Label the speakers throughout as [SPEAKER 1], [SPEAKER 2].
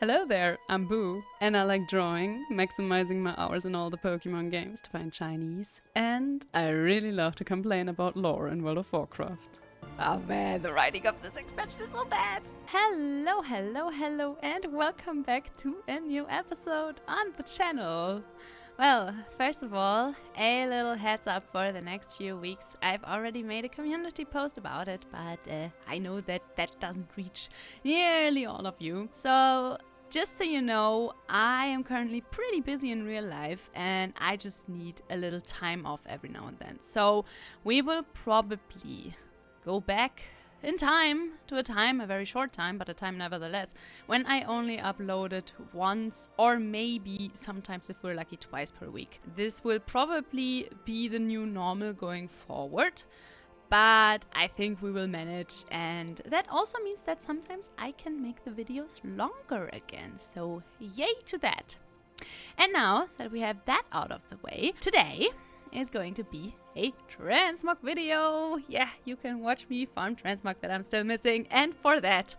[SPEAKER 1] Hello there, I'm Boo, and I like drawing, maximizing my hours in all the Pokemon games to find Chinese, and I really love to complain about lore in World of Warcraft. Oh man, the writing of this expansion is so bad! Hello, and welcome back to a new episode on the channel. Well, first of all, a little heads up for the next few weeks. I've already made a community post about it, but I know that doesn't reach nearly all of you. So, just so you know, I am currently pretty busy in real life and I just need a little time off every now and then. So, we will probably go back in time to a very short time, but a time nevertheless, when I only uploaded once or maybe sometimes if we're lucky twice per week. This will probably be the new normal going forward, but I think we will manage, and that also means that sometimes I can make the videos longer again, so yay to that. And now that we have that out of the way, today is going to be a Transmog video. Yeah, you can watch me farm Transmog that I'm still missing, and for that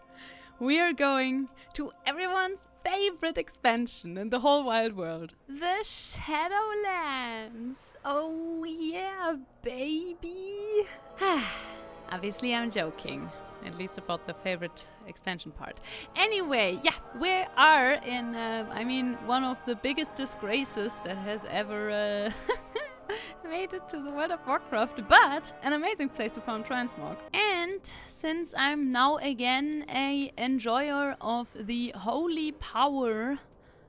[SPEAKER 1] we are going to everyone's favorite expansion in the whole wide world, the Shadowlands. Oh yeah, baby. Obviously I'm joking, at least about the favorite expansion part. Anyway, yeah, we are in, one of the biggest disgraces that has ever made it to the World of Warcraft, but an amazing place to farm Transmog. And since I'm now again a enjoyer of the holy power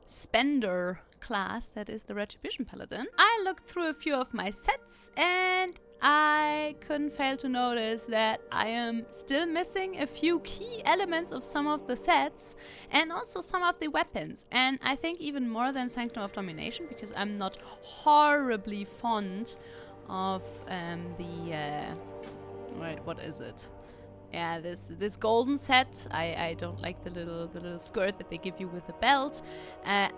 [SPEAKER 1] spender class that is the Retribution Paladin, I looked through a few of my sets and I couldn't fail to notice that I am still missing a few key elements of some of the sets and also some of the weapons. And I think even more than Sanctum of Domination, because I'm not horribly fond of what is it? Yeah, this golden set. I don't like the little skirt that they give you with the belt. I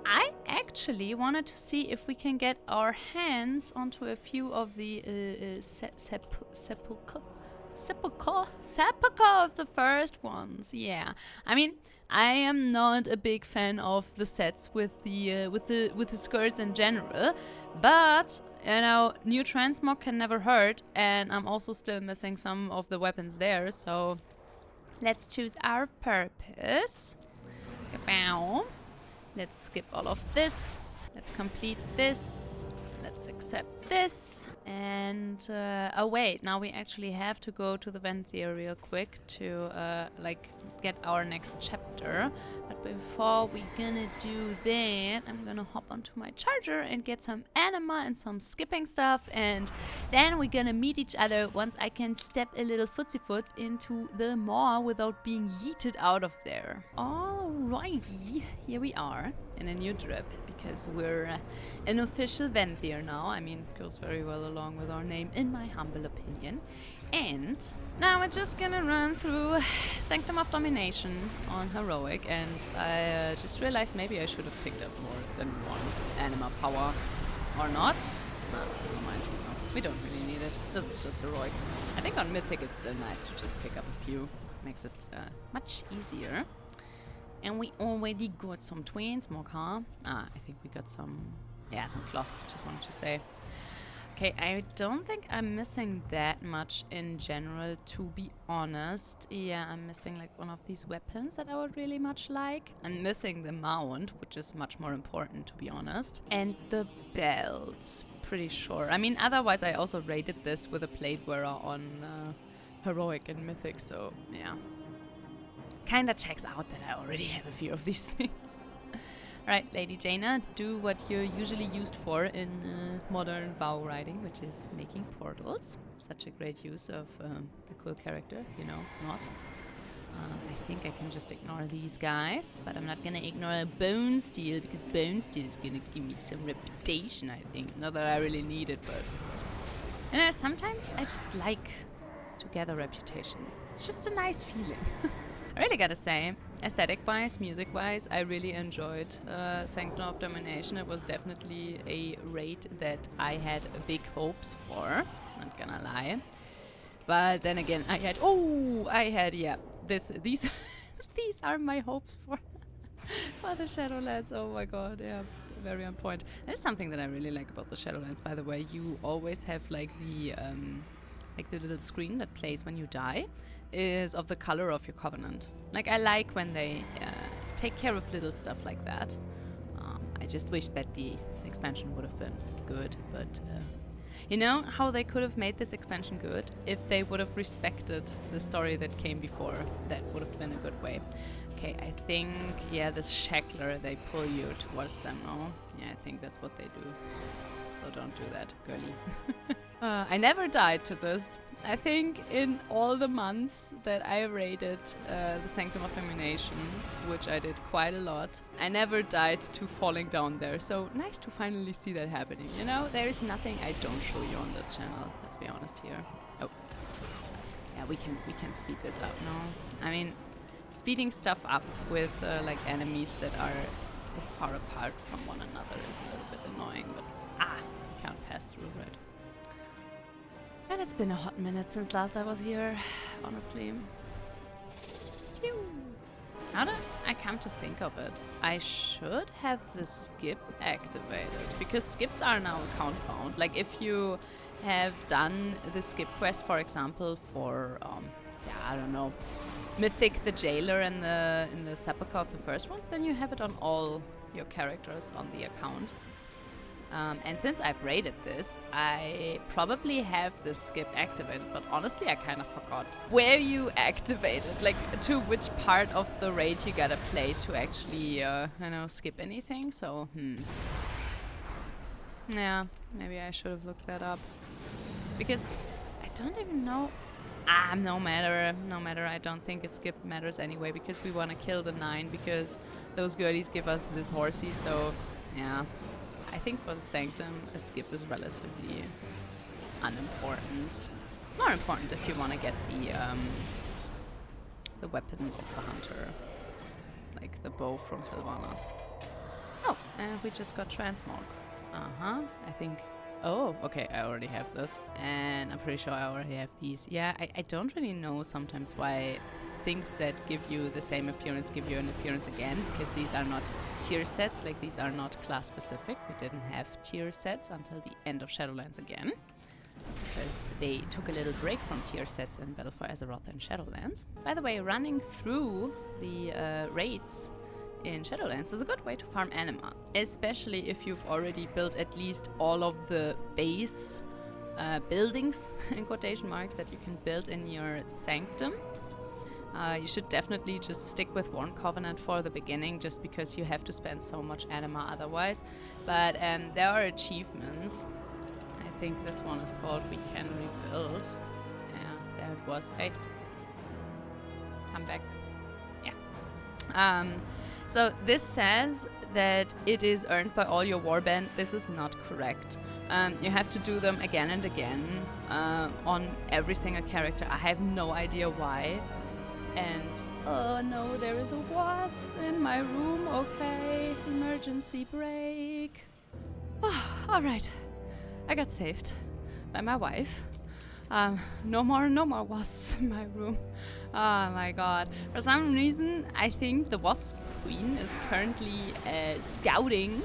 [SPEAKER 1] actually wanted to see if we can get our hands onto a few of the sepulchre of the first ones. Yeah, I mean, I am not a big fan of the sets with the skirts in general, but you know, new Transmog can never hurt, and I'm also still missing some of the weapons there, so let's choose our purpose. Bow. Let's skip all of this. Let's complete this. Let's accept this. And, oh wait, now we actually have to go to the Venthyr real quick to, get our next chapter. But before we gonna do that, I'm gonna hop onto my charger and get some anima and some skipping stuff. And then we're gonna meet each other once I can step a little foot into the maw without being yeeted out of there. Alrighty, here we are in a new drip, because we're an official Venthyr now. I mean, goes very well along with our name, in my humble opinion. And now we're just gonna run through Sanctum of Domination on Heroic, and I just realized maybe I should have picked up more than one anima power. Or not? No, never mind. No, we don't really need it. This is just Heroic. I think on Mythic it's still nice to just pick up a few. Makes it much easier. And we already got some Transmog, huh? I think we got some cloth, just wanted to say. Okay, I don't think I'm missing that much in general, to be honest. Yeah, I'm missing like one of these weapons that I would really much like. I'm missing the mount, which is much more important, to be honest. And the belt, pretty sure. I mean, otherwise I also rated this with a plate wearer on Heroic and Mythic, so yeah. Kinda checks out that I already have a few of these things. Alright, Lady Jaina, do what you're usually used for in modern WoW writing, which is making portals. Such a great use of the cool character, you know, not. I think I can just ignore these guys, but I'm not gonna ignore Bone Steel, because Bone Steel is gonna give me some reputation, I think. Not that I really need it, but... You know, sometimes I just like to gather reputation. It's just a nice feeling. I really gotta say, aesthetic-wise, music-wise, I really enjoyed Sanctum of Domination. It was definitely a raid that I had big hopes for, not gonna lie. But then again, these these are my hopes for. Oh, the Shadowlands, oh my god, yeah, very on point. There's something that I really like about the Shadowlands, by the way. You always have like the little screen that plays when you die is of the color of your covenant. Like, I like when they take care of little stuff like that. I just wish that the expansion would have been good, but you know how they could have made this expansion good? If they would have respected the story that came before, that would have been a good way. Okay, I think, yeah, this shackler, they pull you towards them, no? Yeah, I think that's what they do. So don't do that, girly. I never died to this. I think in all the months that I raided the Sanctum of Domination, which I did quite a lot, I never died to falling down there. So nice to finally see that happening, you know? There is nothing I don't show you on this channel, let's be honest here. Oh. Yeah, we can speed this up, no? I mean, speeding stuff up with like enemies that are this far apart from one another is a little bit annoying, but you can't pass through, right? And it's been a hot minute since last I was here, honestly. Phew. Now that I come to think of it, I should have the skip activated, because skips are now account bound. Like, if you have done the skip quest, for example, for yeah, I don't know, Mythic the Jailer in the Sepulchre of the First Ones, then you have it on all your characters on the account. And since I've raided this, I probably have the skip activated, but honestly I kind of forgot where you activate it, like to which part of the raid you gotta play to actually, you know, skip anything, so, yeah, maybe I should have looked that up. Because I don't even know. No matter, I don't think a skip matters anyway, because we want to kill the 9, because those girlies give us this horsey, so, yeah. I think for the Sanctum, a skip is relatively unimportant. It's more important if you want to get the weapon of the hunter, like the bow from Sylvanas. Oh, and we just got Transmog. I think. Oh, okay, I already have this, and I'm pretty sure I already have these. Yeah, I don't really know sometimes why things that give you the same appearance give you an appearance again, because these are not tier sets, like these are not class specific. We didn't have tier sets until the end of Shadowlands again, because they took a little break from tier sets in Battle for Azeroth and Shadowlands. By the way, running through the raids in Shadowlands is a good way to farm anima, especially if you've already built at least all of the base buildings, in quotation marks, that you can build in your sanctums. You should definitely just stick with one covenant for the beginning, just because you have to spend so much anima otherwise. But there are achievements. I think this one is called We Can Rebuild. Yeah, there it was. Hey, come back. Yeah. So this says that it is earned by all your warband. This is not correct. You have to do them again and again on every single character. I have no idea why. And oh no, there is a wasp in my room. Okay, emergency brake. Oh, all right, I got saved by my wife. No more wasps in my room. Oh my god. For some reason, I think the wasp queen is currently scouting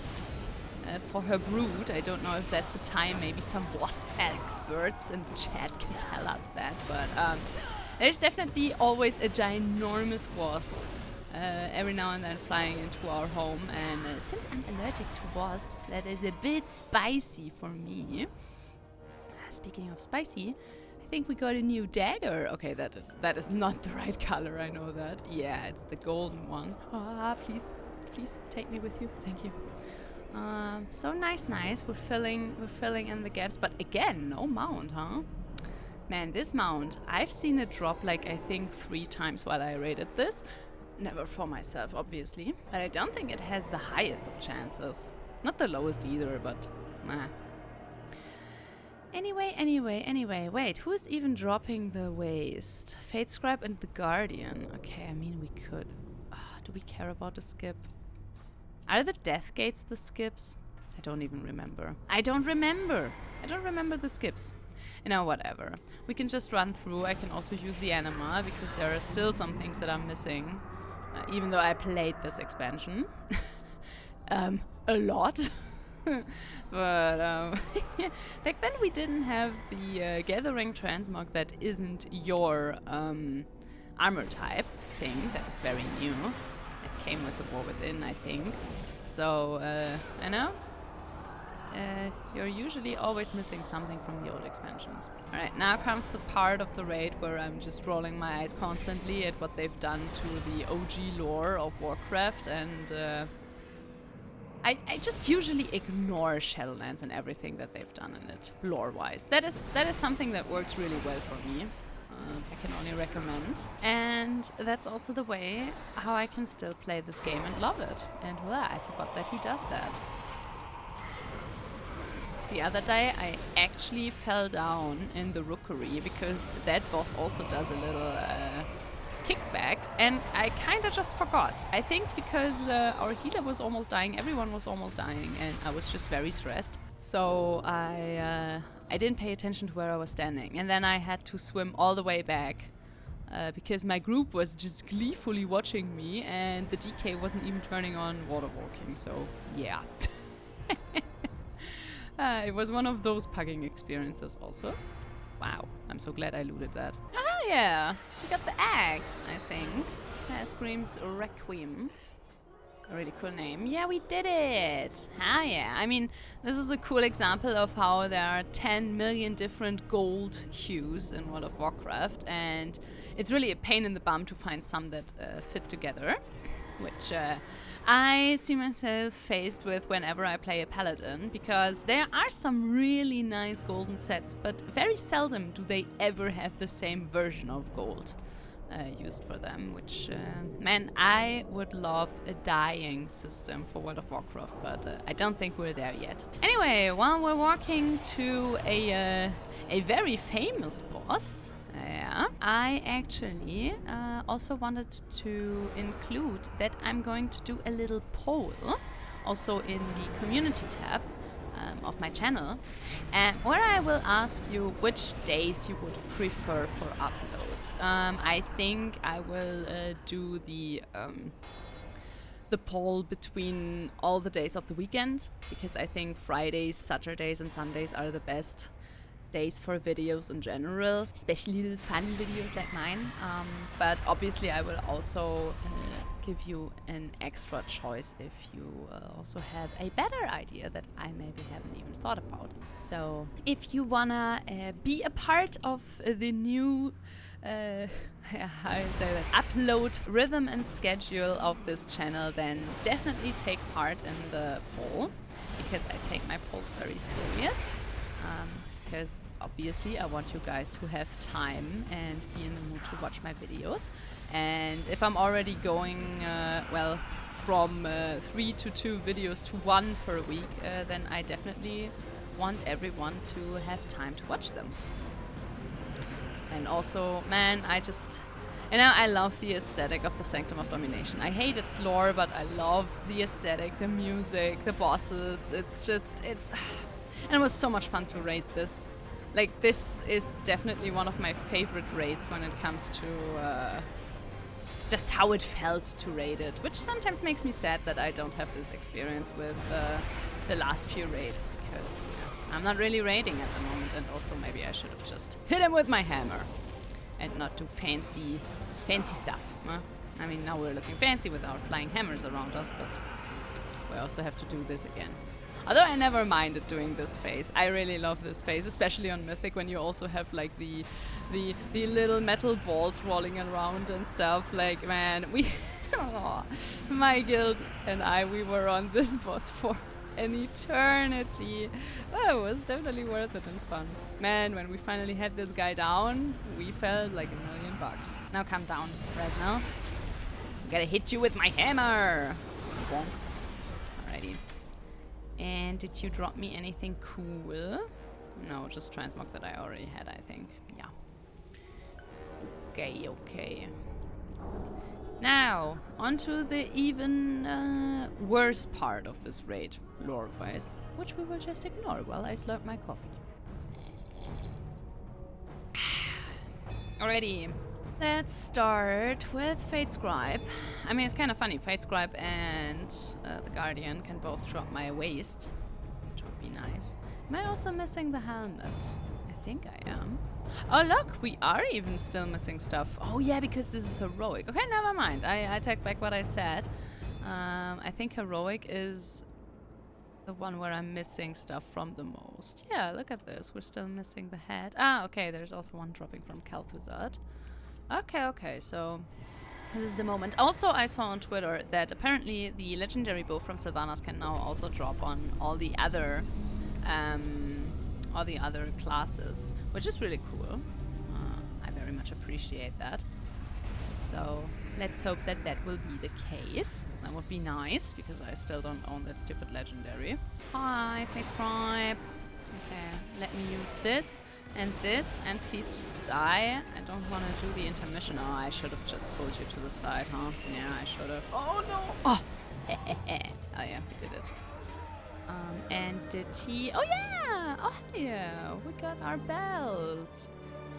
[SPEAKER 1] for her brood. I don't know if that's a time. Maybe some wasp experts in the chat can tell us that. But there's definitely always a ginormous wasp every now and then flying into our home. And since I'm allergic to wasps, that is a bit spicy for me. Speaking of spicy, I think we got a new dagger. Okay, that is not the right color, I know that. Yeah, it's the golden one. Please take me with you. Thank you. So nice. We're filling in the gaps, but again, no mount, huh? Man, this mount, I've seen it drop like I think 3 times while I raided this. Never for myself, obviously. But I don't think it has the highest of chances. Not the lowest either, but nah. Anyway, wait, who is even dropping the waste? Fate Scribe and the Guardian. Okay, I mean, we could. Do we care about the skip? Are the Death Gates the skips? I don't even remember. I don't remember the skips. You know, whatever. We can just run through. I can also use the anima, because there are still some things that I'm missing. even though I played this expansion a lot. But back then we didn't have the Gathering Transmog that isn't your armor type thing. That is very new. It came with the War Within, I think. So, I know. You're usually always missing something from the old expansions. Alright, now comes the part of the raid where I'm just rolling my eyes constantly at what they've done to the OG lore of Warcraft, and I just usually ignore Shadowlands and everything that they've done in it, lore-wise. That is something that works really well for me. I can only recommend. And that's also the way how I can still play this game and love it. And well, I forgot that he does that. The other day I actually fell down in the rookery because that boss also does a little kickback, and I kinda just forgot. I think because our healer was almost dying, everyone was almost dying, and I was just very stressed. So I didn't pay attention to where I was standing, and then I had to swim all the way back because my group was just gleefully watching me, and the DK wasn't even turning on water walking, so yeah. It was one of those pugging experiences also. Wow, I'm so glad I looted that. Oh yeah, we got the axe, I think. Screams Requiem. A really cool name. Yeah, we did it! Ah yeah, I mean, this is a cool example of how there are 10 million different gold hues in World of Warcraft, and it's really a pain in the bum to find some that fit together, which I see myself faced with whenever I play a paladin, because there are some really nice golden sets, but very seldom do they ever have the same version of gold used for them, which, man, I would love a dying system for World of Warcraft, but I don't think we're there yet. Anyway, while we're walking to a very famous boss, yeah, I actually also wanted to include that I'm going to do a little poll also in the community tab of my channel, where I will ask you which days you would prefer for uploads. I think I will do the poll between all the days of the weekend, because I think Fridays, Saturdays and Sundays are the best days for videos in general, especially little fun videos like mine. But obviously I will also give you an extra choice if you also have a better idea that I maybe haven't even thought about. So if you wanna be a part of the new how do you say that, upload rhythm and schedule of this channel, then definitely take part in the poll, because I take my polls very serious. Because obviously I want you guys to have time and be in the mood to watch my videos. And if I'm already going, well, from 3 to 2 videos to 1 per week, then I definitely want everyone to have time to watch them. And also, man, I love the aesthetic of the Sanctum of Domination. I hate its lore, but I love the aesthetic, the music, the bosses. And it was so much fun to raid this. Like, this is definitely one of my favorite raids when it comes to just how it felt to raid it, which sometimes makes me sad that I don't have this experience with the last few raids, because I'm not really raiding at the moment, and also maybe I should have just hit him with my hammer and not do fancy stuff. Huh? I mean, now we're looking fancy with our flying hammers around us, but we also have to do this again. Although I never minded doing this phase. I really love this phase, especially on Mythic, when you also have like the little metal balls rolling around and stuff. Like, man, my guild and we were on this boss for an eternity. But it was definitely worth it and fun. Man, when we finally had this guy down, we felt like $1,000,000. Now calm down, Resnell. I'm gonna hit you with my hammer. Bonk. Alrighty. And did you drop me anything cool? No, just Transmog that I already had, I think. Yeah. Okay. Now, onto the even worse part of this raid, lore-wise, which we will just ignore while I slurp my coffee. Alrighty. Let's start with Fate Scribe. I mean, it's kind of funny. Fate Scribe and the Guardian can both drop my waist, which would be nice. Am I also missing the helmet? I think I am. Oh, look, we are even still missing stuff. Oh, yeah, because this is heroic. Okay, never mind. I take back what I said. I think heroic is the one where I'm missing stuff from the most. Yeah, look at this. We're still missing the head. Ah, okay, there's also one dropping from Kel'Thuzad. Okay, so this is the moment. Also, I saw on Twitter that apparently the legendary bow from Sylvanas can now also drop on all the other classes, which is really cool. I very much appreciate that. So let's hope that that will be the case. That would be nice, because I still don't own that stupid legendary. Hi, Fate Scribe. Okay, let me use this. And please just die. I don't want to do the intermission. Oh, I should have just pulled you to the side, huh? Yeah, I should have. Oh, no! Oh! Oh, yeah, we did it. Entity. Oh, yeah! Oh, yeah! We got our belt.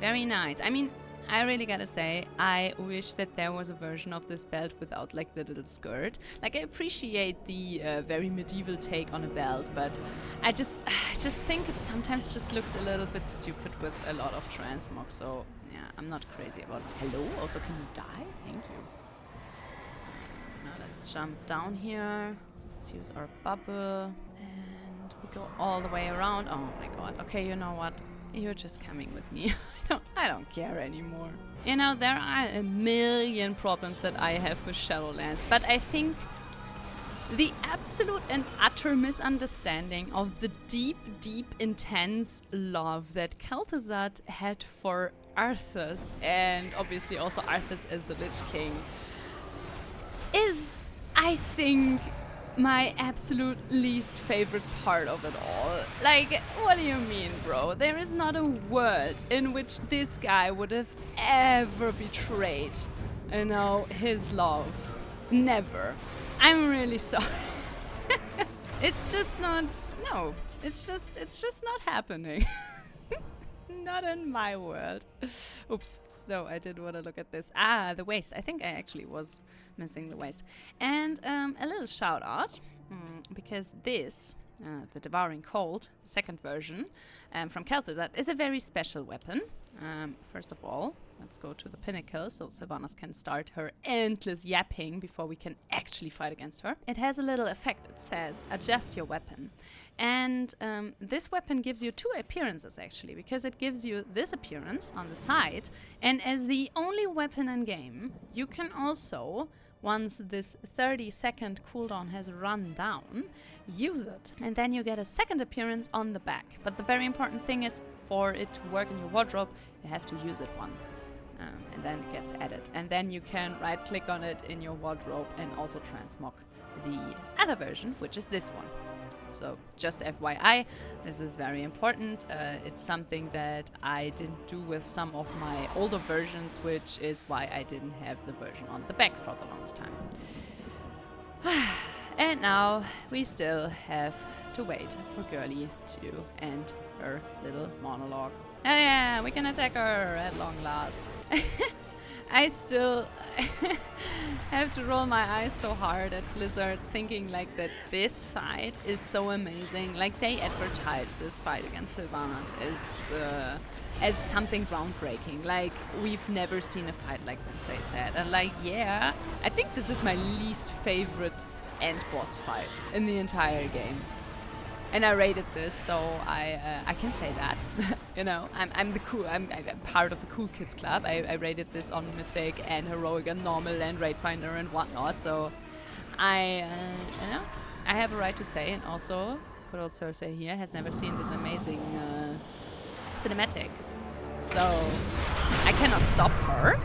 [SPEAKER 1] Very nice. I mean, I really gotta say, I wish that there was a version of this belt without, like, the little skirt. Like, I appreciate the very medieval take on a belt, but I just think it sometimes just looks a little bit stupid with a lot of transmog, so, yeah, I'm not crazy about it. Hello? Also, can you die? Thank you. Now, let's jump down here. Let's use our bubble. And we go all the way around. Oh, my God. Okay, you know what? You're just coming with me. I don't care anymore. You know, there are a million problems that I have with Shadowlands, but I think the absolute and utter misunderstanding of the deep, intense love that Kel'Thuzad had for Arthas, and obviously also Arthas as the Lich King, is, I think, my absolute least favorite part of it all. Like, what do you mean, bro? There is not a world in which this guy would have ever betrayed, you know, his love. Never. I'm really sorry. It's just not, no, it's just not happening. Not in my world. Oops. No, I did want to look at this. Ah, the waist. I think I actually was missing the waist. And a little shout out, because this, the Devouring Cold, second version, from Kel'Thuzad, is a very special weapon. First of all, let's go to the pinnacle so Sylvanas can start her endless yapping before we can actually fight against her. It has a little effect. It says, adjust your weapon. And this weapon gives you two appearances, actually, because it gives you this appearance on the side, and as the only weapon in game, you can also, once this 30-second cooldown has run down, use it. And then you get a second appearance on the back. But the very important thing is, for it to work in your wardrobe, you have to use it once. And then it gets added. And then you can right-click on it in your wardrobe and also transmog the other version, which is this one. So just FYI, this is very important. It's something that I didn't do with some of my older versions, which is why I didn't have the version on the back for the longest time. And now we still have to wait for Girly to end her little monologue. Oh yeah, we can attack her at long last. I still have to roll my eyes so hard at Blizzard, thinking like that this fight is so amazing. Like, they advertise this fight against Sylvanas as something groundbreaking. Like, we've never seen a fight like this, they said. And like, yeah, I think this is my least favorite end boss fight in the entire game. And I rated this, so I can say that. You know, I'm part of the cool kids club. I rated this on Mythic and Heroic and Normal and Raidfinder and whatnot. So you know, I have a right to say. And also, good old Cersei here has never seen this amazing cinematic. So I cannot stop her.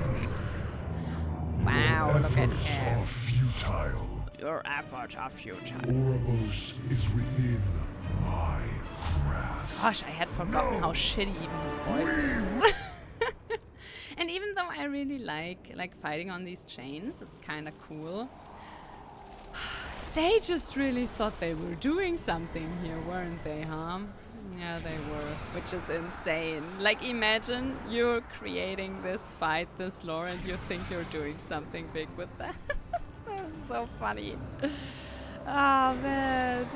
[SPEAKER 1] Wow, look at him.
[SPEAKER 2] Futile.
[SPEAKER 1] Your efforts are futile.
[SPEAKER 2] Oribos is within my grasp.
[SPEAKER 1] Gosh, I had forgotten how shitty even his voice is. And even though I really like fighting on these chains, it's kind of cool. They just really thought they were doing something here, weren't they, huh? Yeah, they were, which is insane. Like, imagine you're creating this fight, this lore, and you think you're doing something big with that. That's so funny. Oh, man.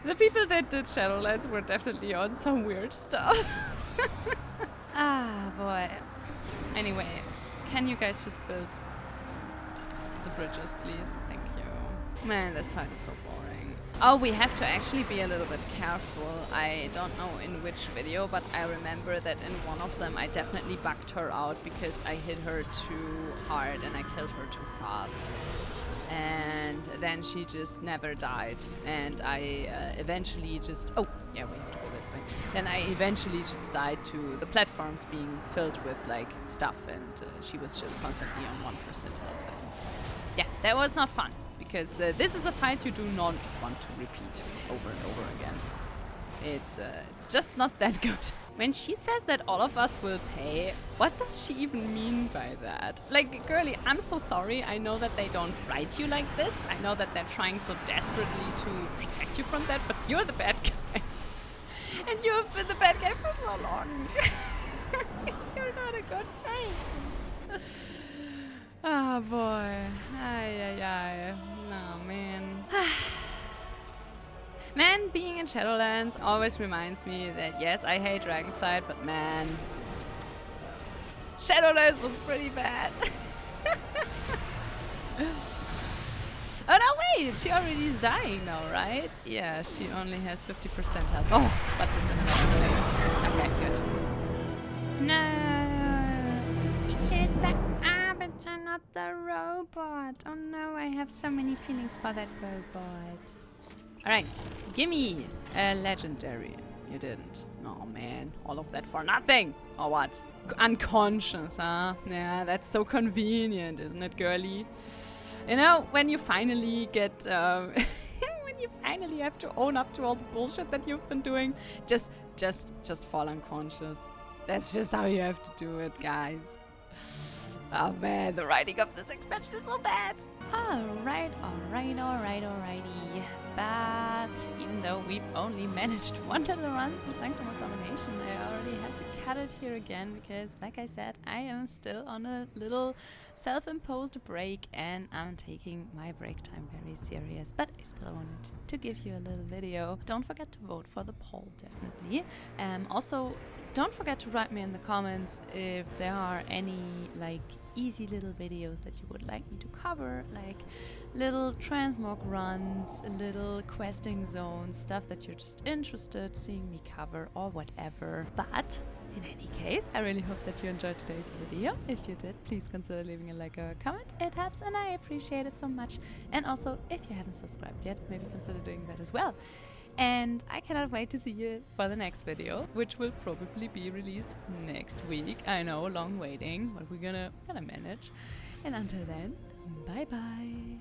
[SPEAKER 1] The people that did Shadowlands were definitely on some weird stuff. Ah, boy. Anyway, can you guys just build the bridges, please? Thank you. Man, this fight is so boring. Oh, we have to actually be a little bit careful. I don't know in which video, but I remember that in one of them I definitely bugged her out because I hit her too hard and I killed her too fast. And then she just never died. And I eventually just... Oh, yeah, we have to go this way. Then I eventually just died to the platforms being filled with, like, stuff. And she was just constantly on 1% health. And yeah, that was not fun. Because this is a fight you do not want to repeat over and over again. It's just not that good. When she says that all of us will pay, what does she even mean by that? Like, girlie, I'm so sorry. I know that they don't write you like this. I know that they're trying so desperately to protect you from that, but you're the bad guy. And you have been the bad guy for so long. You're not a good person. Oh boy. Ay, ay, ay. No, man. Man, being in Shadowlands always reminds me that yes, I hate Dragonflight, but man, Shadowlands was pretty bad. Oh no, wait, she already is dying now, right? Yeah, she only has 50% health. Oh, but this is another place. Okay, good. No, he killed the arbiter, not the robot. Oh no, I have so many feelings for that robot. Alright, gimme a legendary. You didn't. Oh man, all of that for nothing. Or what? Unconscious, huh? Yeah, that's so convenient, isn't it, girlie? You know, when you finally get... when you finally have to own up to all the bullshit that you've been doing, just fall unconscious. That's just how you have to do it, guys. Oh man, the writing of this expansion is so bad. Alright. But even though we've only managed one little run for Sanctum of Domination, I already had to cut it here again because, like I said, I am still on a little self-imposed break and I'm taking my break time very serious. But I still wanted to give you a little video. Don't forget to vote for the poll, definitely. Also, don't forget to write me in the comments if there are any, like, easy little videos that you would like me to cover, like little transmog runs, little questing zones, stuff that you're just interested seeing me cover or whatever. But in any case, I really hope that you enjoyed today's video. If you did, please consider leaving a like or a comment. It helps and I appreciate it so much. And also, if you haven't subscribed yet, maybe consider doing that as well. And I cannot wait to see you for the next video, which will probably be released next week. I know, long waiting, but we're gonna manage. And until then, bye bye.